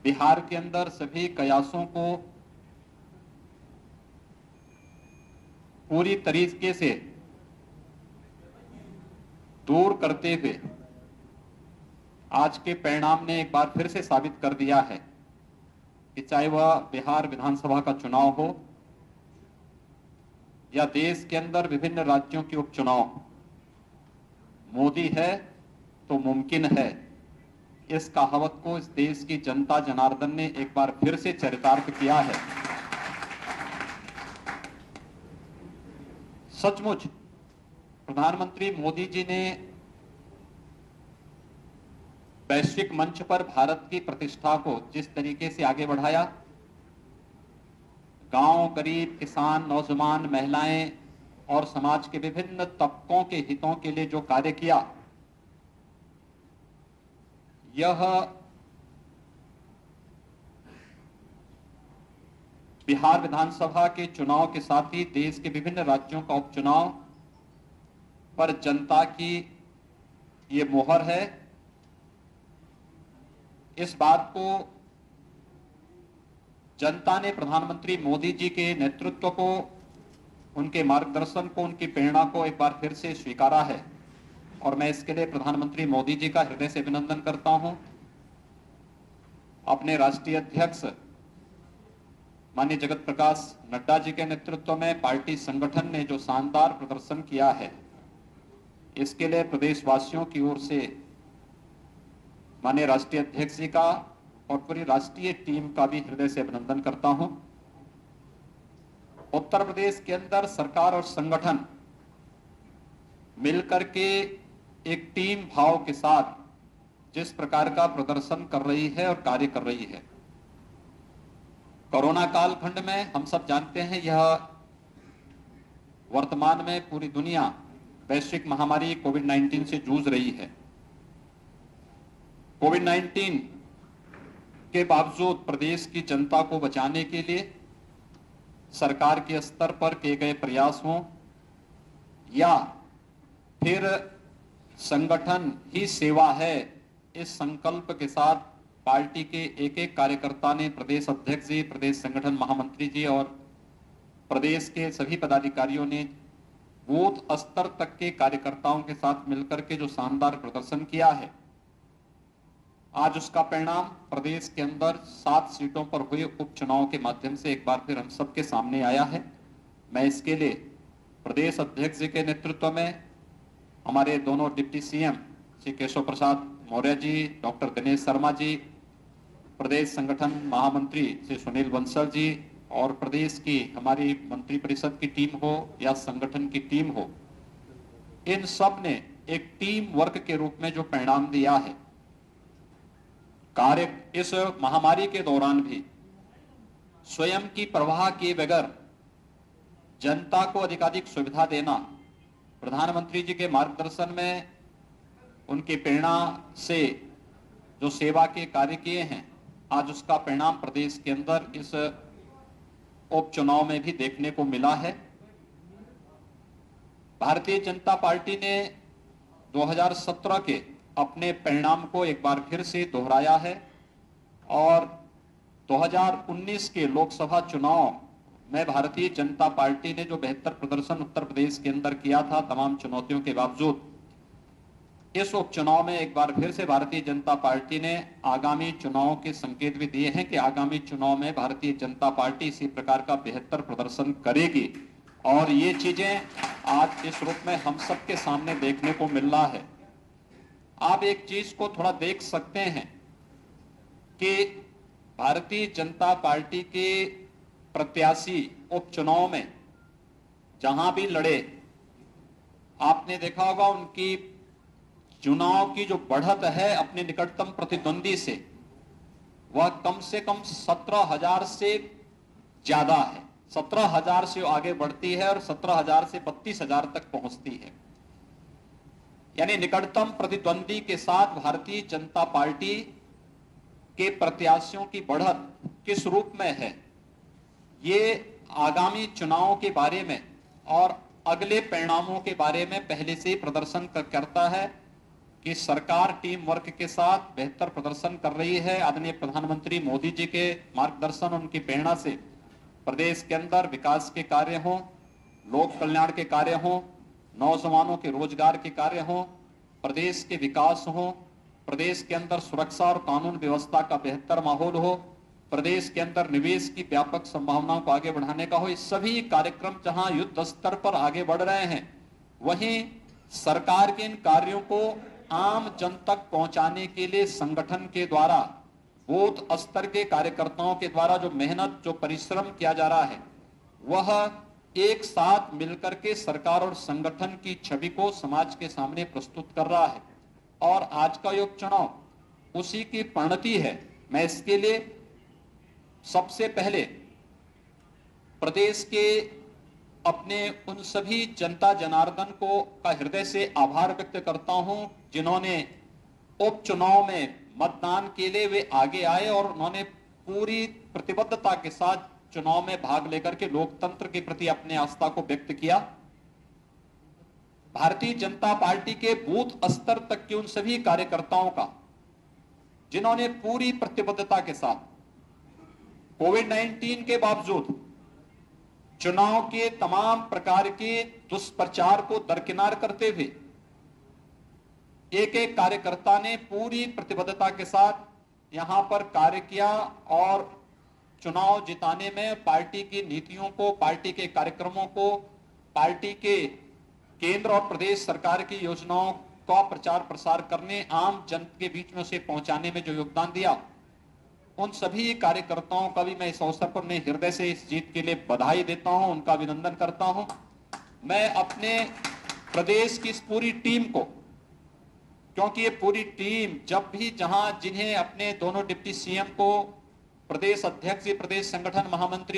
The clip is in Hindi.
बिहार के अंदर सभी कयासों को पूरी तरीके से दूर करते हुए आज के परिणाम ने एक बार फिर से साबित कर दिया है कि चाहे वह बिहार विधानसभा का चुनाव हो या देश के अंदर विभिन्न राज्यों के उपचुनाव, मोदी है तो मुमकिन है, इस कहावत को इस देश की जनता जनार्दन ने एक बार फिर से चरितार्थ किया है। सचमुच प्रधानमंत्री मोदी जी ने वैश्विक मंच पर भारत की प्रतिष्ठा को जिस तरीके से आगे बढ़ाया, गांव, गरीब, किसान, नौजवान, महिलाएं और समाज के विभिन्न तबकों के हितों के लिए जो कार्य किया, यह बिहार विधानसभा के चुनाव के साथ ही देश के विभिन्न राज्यों का उपचुनाव पर जनता की ये मोहर है। इस बात को जनता ने प्रधानमंत्री मोदी जी के नेतृत्व को, उनके मार्गदर्शन को, उनकी प्रेरणा को एक बार फिर से स्वीकारा है और मैं इसके लिए प्रधानमंत्री मोदी जी का हृदय से अभिनंदन करता हूं। अपने राष्ट्रीय अध्यक्ष माननीय जगत प्रकाश नड्डा जी के नेतृत्व में पार्टी संगठन ने जो शानदार प्रदर्शन किया है, इसके लिए प्रदेशवासियों की ओर से माननीय राष्ट्रीय अध्यक्ष जी का और पूरी राष्ट्रीय टीम का भी हृदय से अभिनंदन करता हूं। उत्तर प्रदेश के अंदर सरकार और संगठन मिलकर के एक टीम भाव के साथ जिस प्रकार का प्रदर्शन कर रही है और कार्य कर रही है, कोरोना कालखंड में हम सब जानते हैं, यह वर्तमान में पूरी दुनिया वैश्विक महामारी कोविड-19 से जूझ रही है। कोविड-19 के बावजूद प्रदेश की जनता को बचाने के लिए सरकार के स्तर पर किए गए प्रयास हों या फिर संगठन ही सेवा है, इस संकल्प के साथ पार्टी के एक एक कार्यकर्ता ने, प्रदेश अध्यक्ष जी, प्रदेश संगठन महामंत्री जी और प्रदेश के सभी पदाधिकारियों ने बूथ स्तर तक के कार्यकर्ताओं के साथ मिलकर के जो शानदार प्रदर्शन किया है, आज उसका परिणाम प्रदेश के अंदर 7 सीटों पर हुए उपचुनाव के माध्यम से एक बार फिर हम सबके सामने आया है। मैं इसके लिए प्रदेश अध्यक्ष जी के नेतृत्व में हमारे दोनों deputy CM Shri Keshav Prasad Maurya ji, doctor Dinesh Sharma ji, प्रदेश संगठन महामंत्री श्री सुनील बंसल जी और प्रदेश की हमारी मंत्री परिषद की टीम हो या संगठन की टीम हो, इन सब ने एक टीम वर्क के रूप में जो परिणाम दिया है, कार्य इस महामारी के दौरान भी स्वयं की परवाह किए बगैर जनता को अधिकाधिक सुविधा देना, प्रधानमंत्री जी के मार्गदर्शन में उनकी प्रेरणा से जो सेवा के कार्य किए हैं, आज उसका परिणाम प्रदेश के अंदर इस उपचुनाव में भी देखने को मिला है। भारतीय जनता पार्टी ने 2017 के अपने परिणाम को एक बार फिर से दोहराया है और 2019 के लोकसभा चुनाव में भारतीय जनता पार्टी ने जो बेहतर प्रदर्शन उत्तर प्रदेश के अंदर किया था, तमाम चुनौतियों के बावजूद इस उपचुनाव में एक बार फिर से भारतीय जनता पार्टी ने आगामी चुनाव के संकेत भी दिए हैं कि आगामी चुनाव में भारतीय जनता पार्टी इसी प्रकार का बेहतर प्रदर्शन करेगी और ये चीजें आज इस रूप में हम सबके सामने देखने को मिल रहा है। आप एक चीज को थोड़ा देख सकते हैं कि भारतीय जनता पार्टी के प्रत्याशी उपचुनाव में जहां भी लड़े, आपने देखा होगा उनकी चुनाव की जो बढ़त है अपने निकटतम प्रतिद्वंदी से, वह कम से कम 17,000 से ज्यादा है। 17,000 से आगे बढ़ती है और 17,000 से 32,000 तक पहुंचती है। यानी निकटतम प्रतिद्वंदी के साथ भारतीय जनता पार्टी के प्रत्याशियों की बढ़त किस रूप में है, ये आगामी चुनाव के बारे में और अगले परिणामों के बारे में पहले से प्रदर्शन करता है कि सरकार टीम वर्क के साथ बेहतर प्रदर्शन कर रही है। आदरणीय प्रधानमंत्री मोदी जी के मार्गदर्शन, उनकी प्रेरणा से प्रदेश के अंदर विकास के कार्य हों, लोक कल्याण के कार्य हों, नौजवानों के रोजगार के कार्य हों, प्रदेश के विकास हों, प्रदेश के अंदर सुरक्षा और कानून व्यवस्था का बेहतर माहौल हो, प्रदेश के अंदर निवेश की व्यापक संभावनाओं को आगे बढ़ाने का हो। ये सभी कार्यक्रम जहां युद्ध स्तर पर आगे बढ़ रहे हैं, वहीं सरकार के इन कार्यों को आम जन तक पहुंचाने के लिए संगठन के द्वारा, बूथ स्तर के कार्यकर्ताओं के द्वारा जो मेहनत, जो परिश्रम किया जा रहा है, वह एक साथ मिलकर के सरकार और संगठन की छवि को समाज के सामने प्रस्तुत कर रहा है। और आज का ये उपचुनाव उसी की परिणति है। मैं इसके लिए सबसे पहले प्रदेश के अपने उन सभी जनता जनार्दन को का हृदय से आभार व्यक्त करता हूं, जिन्होंने उपचुनाव में मतदान के लिए वे आगे आए और उन्होंने पूरी प्रतिबद्धता के साथ चुनाव में भाग लेकर के लोकतंत्र के प्रति अपने आस्था को व्यक्त किया। भारतीय जनता पार्टी के बूथ स्तर तक के उन सभी कार्यकर्ताओं का, जिन्होंने पूरी प्रतिबद्धता के साथ कोविड-19 के बावजूद चुनाव के तमाम प्रकार के दुष्प्रचार को दरकिनार करते हुए एक एक कार्यकर्ता ने पूरी प्रतिबद्धता के साथ यहां पर कार्य किया और चुनाव जिताने में पार्टी की नीतियों को, पार्टी के कार्यक्रमों को, पार्टी के केंद्र और प्रदेश सरकार की योजनाओं का प्रचार प्रसार करने, आम जन के बीच में उसे पहुंचाने में जो योगदान दिया, उन सभी कार्यकर्ताओं का भी मैं इस अवसर पर मैं हृदय से इस जीत के लिए बधाई देता हूं, उनका अभिनंदन करता हूं। मैं अपने प्रदेश की इस पूरी टीम को, क्योंकि ये पूरी टीम जब भी जिन्हें अपने दोनों डिप्टी सीएम को, प्रदेश अध्यक्ष, प्रदेश संगठन महामंत्री